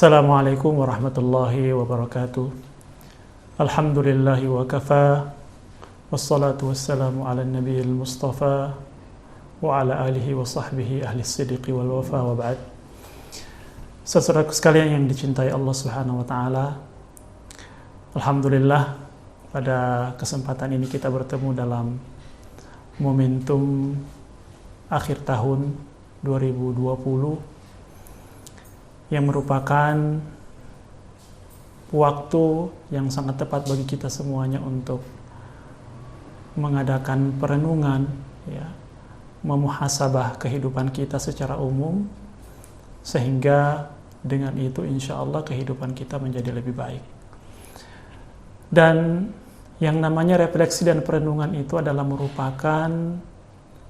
Assalamualaikum warahmatullahi wabarakatuh. Alhamdulillahi wa kafa. Wassalatu wassalamu ala nabiyil mustafa wa ala alihi wa sahbihi ahli siddiqi wal wafa wa ba'd. Saudaraku sekalian yang dicintai Allah Subhanahu wa taala. Alhamdulillah, pada kesempatan ini kita bertemu dalam momentum akhir tahun 2020 yang merupakan waktu yang sangat tepat bagi kita semuanya untuk mengadakan perenungan, ya, memuhasabah kehidupan kita secara umum, sehingga dengan itu insya Allah kehidupan kita menjadi lebih baik. Dan yang namanya refleksi dan perenungan itu adalah merupakan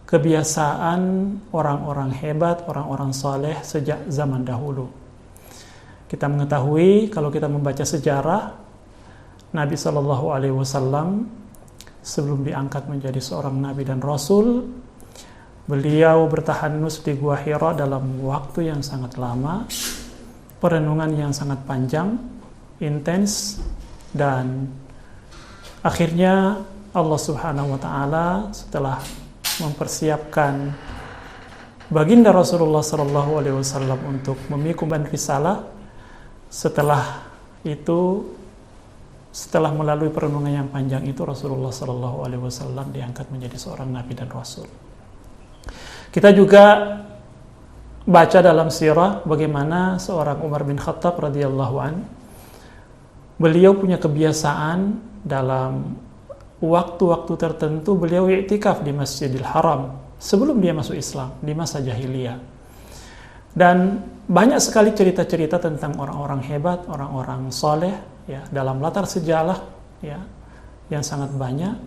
kebiasaan orang-orang hebat, orang-orang saleh sejak zaman dahulu. Kita mengetahui kalau kita membaca sejarah, Nabi SAW sebelum diangkat menjadi seorang Nabi dan Rasul, beliau bertahanus di Gua Hira dalam waktu yang sangat lama, perenungan yang sangat panjang, intens, dan akhirnya Allah Subhanahu wa taala setelah mempersiapkan baginda Rasulullah SAW untuk memikul risalah. Setelah itu, setelah melalui perenungan yang panjang itu, Rasulullah SAW diangkat menjadi seorang Nabi dan Rasul. Kita juga baca dalam sirah bagaimana seorang Umar bin Khattab radhiyallahu an, beliau punya kebiasaan dalam waktu-waktu tertentu beliau i'tikaf di Masjidil Haram sebelum dia masuk Islam di masa jahiliyah. Dan banyak sekali cerita-cerita tentang orang-orang hebat, orang-orang soleh, ya, dalam latar sejarah, ya, yang sangat banyak.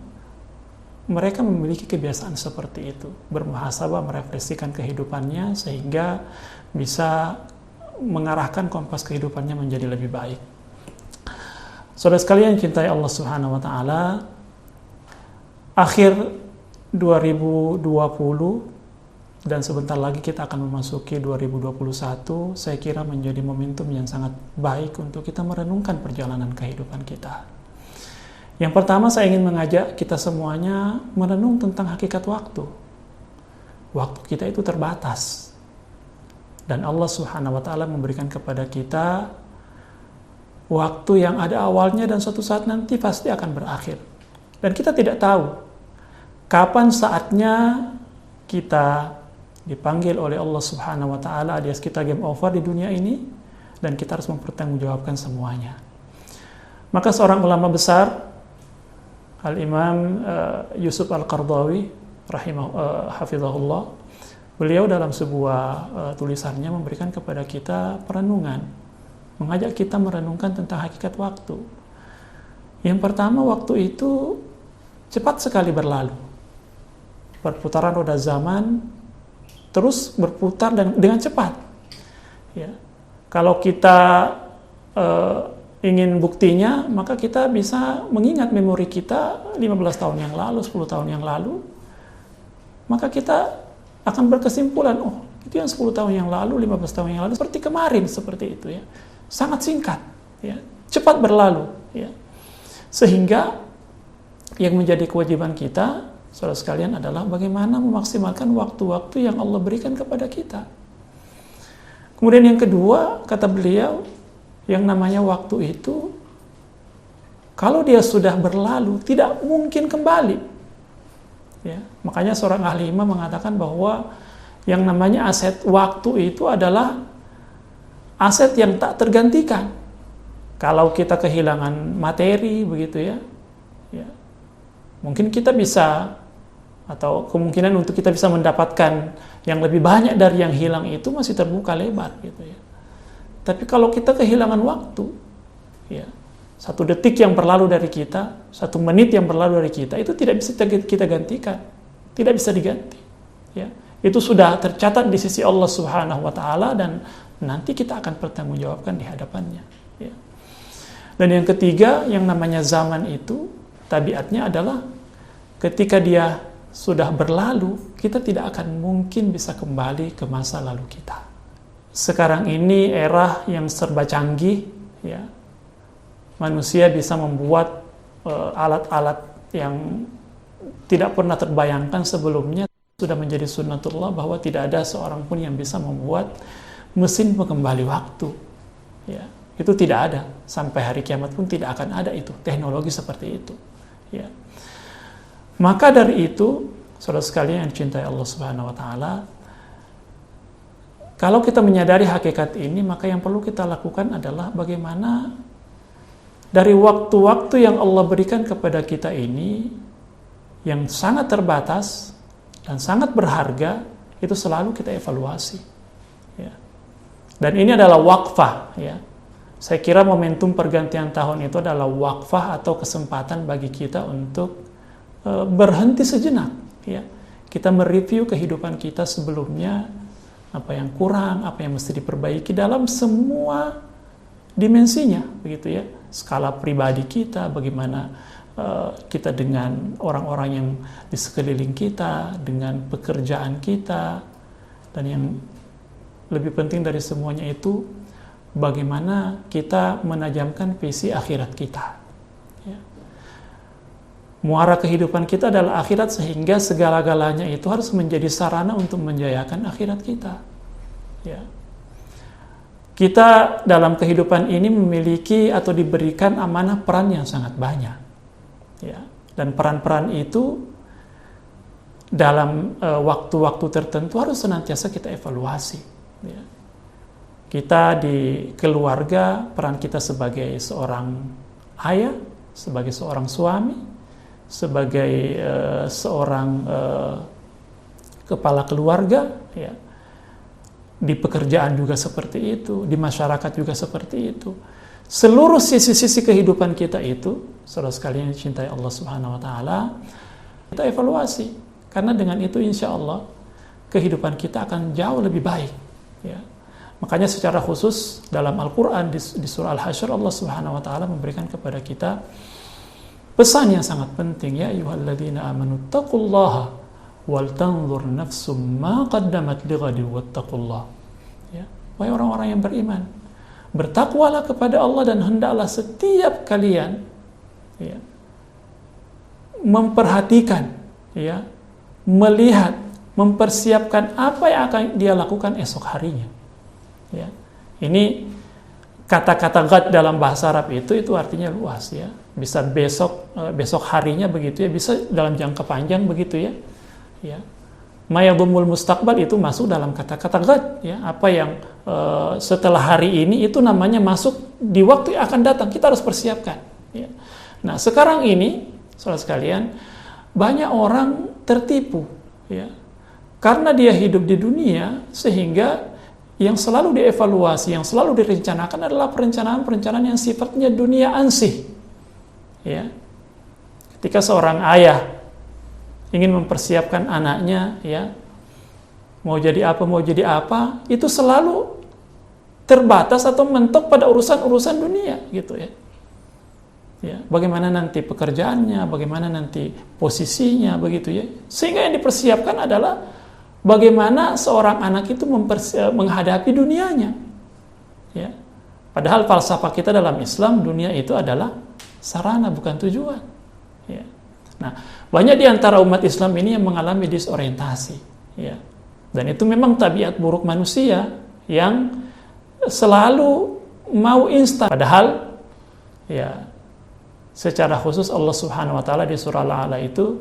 Mereka memiliki kebiasaan seperti itu, bermuhasabah, merefleksikan kehidupannya sehingga bisa mengarahkan kompas kehidupannya menjadi lebih baik. Saudara sekalian cintai Allah Subhanahu wa taala, akhir 2020 dan sebentar lagi kita akan memasuki 2021, saya kira menjadi momentum yang sangat baik untuk kita merenungkan perjalanan kehidupan kita. Yang pertama, saya ingin mengajak kita semuanya merenung tentang hakikat waktu. Waktu kita itu terbatas. Dan Allah Subhanahu wa taala memberikan kepada kita waktu yang ada awalnya dan suatu saat nanti pasti akan berakhir. Dan kita tidak tahu kapan saatnya kita dipanggil oleh Allah Subhanahu wa taala alias kita game over di dunia ini, dan kita harus mempertanggungjawabkan semuanya. Maka seorang ulama besar, Al-Imam Yusuf Al-Qaradawi hafizahullah, beliau dalam sebuah tulisannya memberikan kepada kita perenungan, mengajak kita merenungkan tentang hakikat waktu. Yang pertama, waktu itu cepat sekali berlalu. Perputaran roda zaman terus berputar dan dengan cepat. Ya. Kalau kita ingin buktinya, maka kita bisa mengingat memori kita 15 tahun yang lalu, 10 tahun yang lalu, maka kita akan berkesimpulan, oh, itu yang 10 tahun yang lalu, 15 tahun yang lalu, seperti kemarin, seperti itu, ya. Sangat singkat, ya. Cepat berlalu, ya. Sehingga yang menjadi kewajiban kita, saudara sekalian, adalah bagaimana memaksimalkan waktu-waktu yang Allah berikan kepada kita. Kemudian yang kedua, kata beliau, yang namanya waktu itu, kalau dia sudah berlalu, tidak mungkin kembali. Ya, makanya seorang ahli iman mengatakan bahwa yang namanya aset waktu itu adalah aset yang tak tergantikan. Kalau kita kehilangan materi, begitu ya, ya, mungkin kita bisa, atau kemungkinan untuk kita bisa mendapatkan yang lebih banyak dari yang hilang itu masih terbuka lebar, gitu ya. Tapi kalau kita kehilangan waktu, ya, 1 detik yang berlalu dari kita, 1 menit yang berlalu dari kita, itu tidak bisa kita gantikan, tidak bisa diganti. Ya, itu sudah tercatat di sisi Allah Subhanahu wa taala dan nanti kita akan bertanggungjawabkan di hadapannya. Ya. Dan yang ketiga, yang namanya zaman itu tabiatnya adalah ketika dia sudah berlalu, kita tidak akan mungkin bisa kembali ke masa lalu kita. sekarang ini era yang serba canggih, ya. Manusia bisa membuat alat-alat yang tidak pernah terbayangkan sebelumnya. Sudah menjadi sunnatullah bahwa tidak ada seorang pun yang bisa membuat mesin pengembali waktu. Ya, itu tidak ada. Sampai hari kiamat pun tidak akan ada itu, teknologi seperti itu. Ya. Maka dari itu, saudara sekalian yang dicintai Allah Subhanahu wa taala, kalau kita menyadari hakikat ini, maka yang perlu kita lakukan adalah bagaimana dari waktu-waktu yang Allah berikan kepada kita ini, yang sangat terbatas dan sangat berharga, itu selalu kita evaluasi. Ya. Dan ini adalah wakfah. Ya. Saya kira momentum pergantian tahun itu adalah wakfah atau kesempatan bagi kita untuk berhenti sejenak. Ya. Kita mereview kehidupan kita sebelumnya, apa yang kurang, apa yang mesti diperbaiki dalam semua dimensinya, begitu ya. Skala pribadi kita, bagaimana kita dengan orang-orang yang di sekeliling kita, dengan pekerjaan kita, dan yang lebih penting dari semuanya itu, bagaimana kita menajamkan visi akhirat kita. Ya. Muara kehidupan kita adalah akhirat, sehingga segala-galanya itu harus menjadi sarana untuk menjayakan akhirat kita. Ya. Kita dalam kehidupan ini memiliki atau diberikan amanah peran yang sangat banyak. Ya. Dan peran-peran itu dalam waktu-waktu tertentu harus senantiasa kita evaluasi. Ya. Kita di keluarga, peran kita sebagai seorang ayah, sebagai seorang suami, sebagai seorang kepala keluarga, ya. Di pekerjaan juga seperti itu, di masyarakat juga seperti itu. Seluruh sisi-sisi kehidupan kita itu, saudara sekalian yang dicintai Allah Subhanahu wa taala, kita evaluasi. Karena dengan itu insya Allah kehidupan kita akan jauh lebih baik. Ya. Makanya secara khusus dalam Al-Quran di surah Al-Hasyr, Allah Subhanahu wa taala memberikan kepada kita pesan yang sangat penting, ya ayyuhalladzina amanu taqullaha wal tanzur nafsum ma qaddamat lighadi wattaqullah. Ya, wahai orang-orang yang beriman, bertakwalah kepada Allah dan hendaklah setiap kalian, ya, memperhatikan, ya, melihat, mempersiapkan apa yang akan dia lakukan esok harinya. Ya. Ini kata-kata gad dalam bahasa Arab itu artinya luas, ya. Bisa besok harinya begitu ya, bisa dalam jangka panjang begitu ya. Ya. Mayadumul mustaqbal itu masuk dalam kata-kata gad, ya. Apa yang setelah hari ini itu namanya masuk di waktu yang akan datang, kita harus persiapkan, ya. Nah, sekarang ini saudara sekalian, banyak orang tertipu, ya. Karena dia hidup di dunia, sehingga yang selalu dievaluasi, yang selalu direncanakan adalah perencanaan-perencanaan yang sifatnya dunia ansih. Ya. Ketika seorang ayah ingin mempersiapkan anaknya, ya, mau jadi apa, itu selalu terbatas atau mentok pada urusan-urusan dunia, gitu ya. Ya, bagaimana nanti pekerjaannya, bagaimana nanti posisinya, begitu ya. Sehingga yang dipersiapkan adalah bagaimana seorang anak itu menghadapi dunianya. Ya. Padahal falsafah kita dalam Islam, dunia itu adalah sarana, bukan tujuan. Ya. Nah, banyak di antara umat Islam ini yang mengalami disorientasi. Ya. Dan itu memang tabiat buruk manusia yang selalu mau instan. Padahal, ya, secara khusus Allah Subhanahu wa taala di surah Al-A'la itu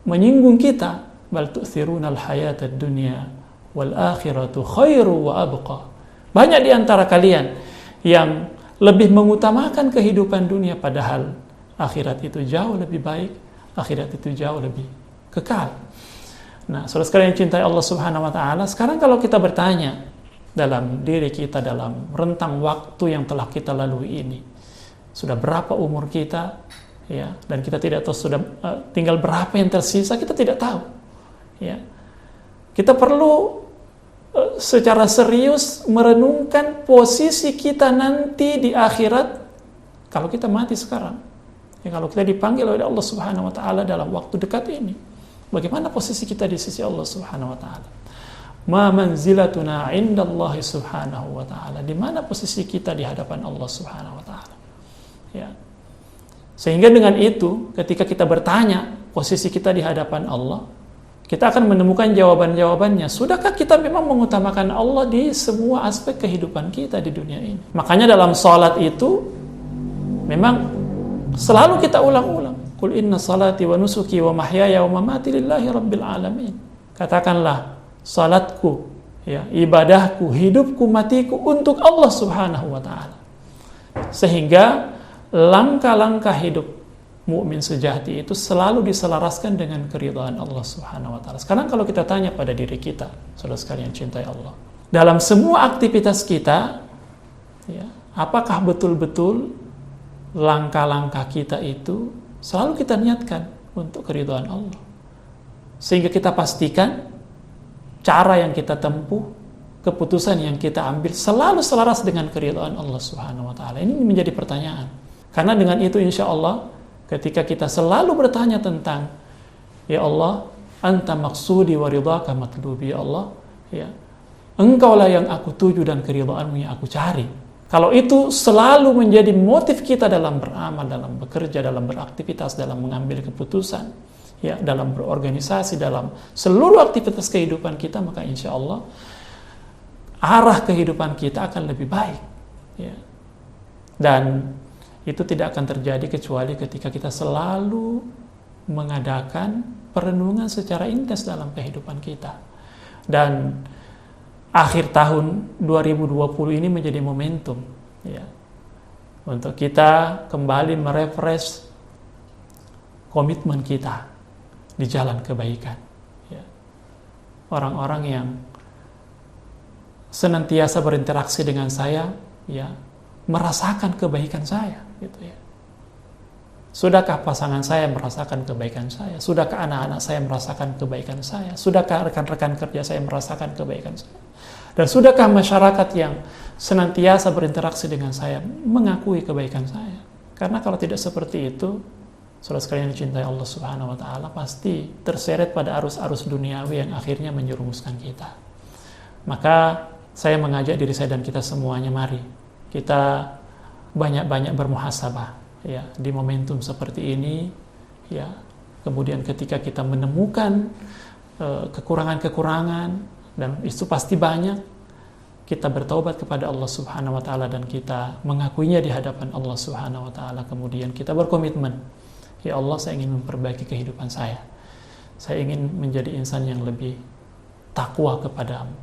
menyinggung kita, bal tu'thirunal hayatad dunya wal akhiratu khairu wa abqa. Banyak di antara kalian yang lebih mengutamakan kehidupan dunia, padahal akhirat itu jauh lebih baik, akhirat itu jauh lebih kekal. Nah, saudara sekalian yang cintai Allah Subhanahu wa taala, sekarang kalau kita bertanya dalam diri kita, dalam rentang waktu yang telah kita lalui ini, sudah berapa umur kita, ya, dan kita tidak tahu sudah tinggal berapa yang tersisa, kita tidak tahu, ya. Kita perlu secara serius merenungkan posisi kita nanti di akhirat kalau kita mati sekarang. Ya, kalau kita dipanggil oleh Allah Subhanahu wa taala dalam waktu dekat ini, bagaimana posisi kita di sisi Allah Subhanahu wa taala? ma manzilatuna indallahi subhanahu wa ta'ala, di mana posisi kita di hadapan Allah subhanahu wa ta'ala. Ya. Sehingga dengan itu, ketika kita bertanya posisi kita di hadapan Allah, kita akan menemukan jawaban-jawabannya. Sudahkah kita memang mengutamakan Allah di semua aspek kehidupan kita di dunia ini? Makanya dalam salat itu memang selalu kita ulang-ulang. Qul inna salati wa nusuki wa mahyaya wa mamati lillahi rabbil alamin. Katakanlah, salatku, ya, ibadahku, hidupku, matiku untuk Allah subhanahu wa ta'ala. Sehingga langkah-langkah hidup mukmin sejati itu selalu diselaraskan dengan keridhaan Allah subhanahu wa ta'ala. Sekarang kalau kita tanya pada diri kita, saudara sekalian cintai Allah, dalam semua aktivitas kita, ya, apakah betul-betul langkah-langkah kita itu selalu kita niatkan untuk keridhaan Allah, sehingga kita pastikan cara yang kita tempuh, keputusan yang kita ambil selalu selaras dengan keridhaan Allah subhanahu wa ta'ala. Ini menjadi pertanyaan. Karena dengan itu insya Allah, ketika kita selalu bertanya tentang, ya Allah, anta maksudi wa ridhaka matlubi, ya Allah, ya, engkaulah yang aku tuju dan keridhaanmu yang aku cari. Kalau itu selalu menjadi motif kita dalam beramal, dalam bekerja, dalam beraktivitas, dalam mengambil keputusan, ya, dalam berorganisasi, dalam seluruh aktivitas kehidupan kita, maka insya Allah arah kehidupan kita akan lebih baik, ya. Dan itu tidak akan terjadi kecuali ketika kita selalu mengadakan perenungan secara intens dalam kehidupan kita. Dan akhir tahun 2020 ini menjadi momentum, ya, untuk kita kembali merefresh komitmen kita di jalan kebaikan, ya. Orang-orang yang senantiasa berinteraksi dengan saya, ya, merasakan kebaikan saya, gitu ya. Sudahkah pasangan saya merasakan kebaikan saya? Sudahkah anak-anak saya merasakan kebaikan saya? Sudahkah rekan-rekan kerja saya merasakan kebaikan saya? Dan sudahkah masyarakat yang senantiasa berinteraksi dengan saya mengakui kebaikan saya? Karena kalau tidak seperti itu, saudara sekalian dicintai Allah subhanahu wa ta'ala, pasti terseret pada arus-arus duniawi yang akhirnya menjerumuskan kita. Maka saya mengajak diri saya dan kita semuanya, mari kita banyak-banyak bermuhasabah, ya, di momentum seperti ini, ya. Kemudian ketika kita menemukan kekurangan-kekurangan, dan itu pasti banyak, kita bertaubat kepada Allah subhanahu wa ta'ala dan kita mengakuinya di hadapan Allah subhanahu wa ta'ala. Kemudian kita berkomitmen, ya Allah, saya ingin memperbaiki kehidupan saya ingin menjadi insan yang lebih takwa kepadamu,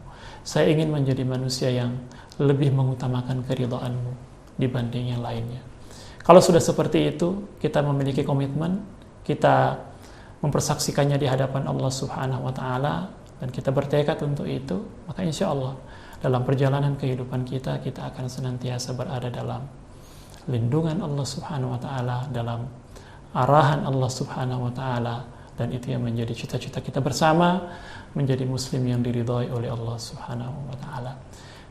saya ingin menjadi manusia yang lebih mengutamakan keridhaan-Mu dibanding yang lainnya. Kalau sudah seperti itu, kita memiliki komitmen, kita mempersaksikannya di hadapan Allah subhanahu wa ta'ala, dan kita bertekad untuk itu, maka insya Allah dalam perjalanan kehidupan kita, kita akan senantiasa berada dalam lindungan Allah subhanahu wa ta'ala, dalam arahan Allah subhanahu wa ta'ala, dan itu yang menjadi cita-cita kita bersama, menjadi muslim yang diridhai oleh Allah subhanahu wa ta'ala.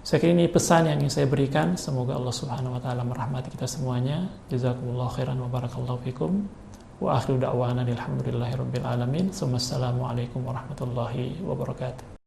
Saya kira ini pesan yang ingin saya berikan. Semoga Allah subhanahu wa ta'ala merahmati kita semuanya. Jazakumullah khairan wa barakallahu fikum. Wa akhiru da'wana alhamdulillahi rabbil alamin. Assalamualaikum warahmatullahi wabarakatuh.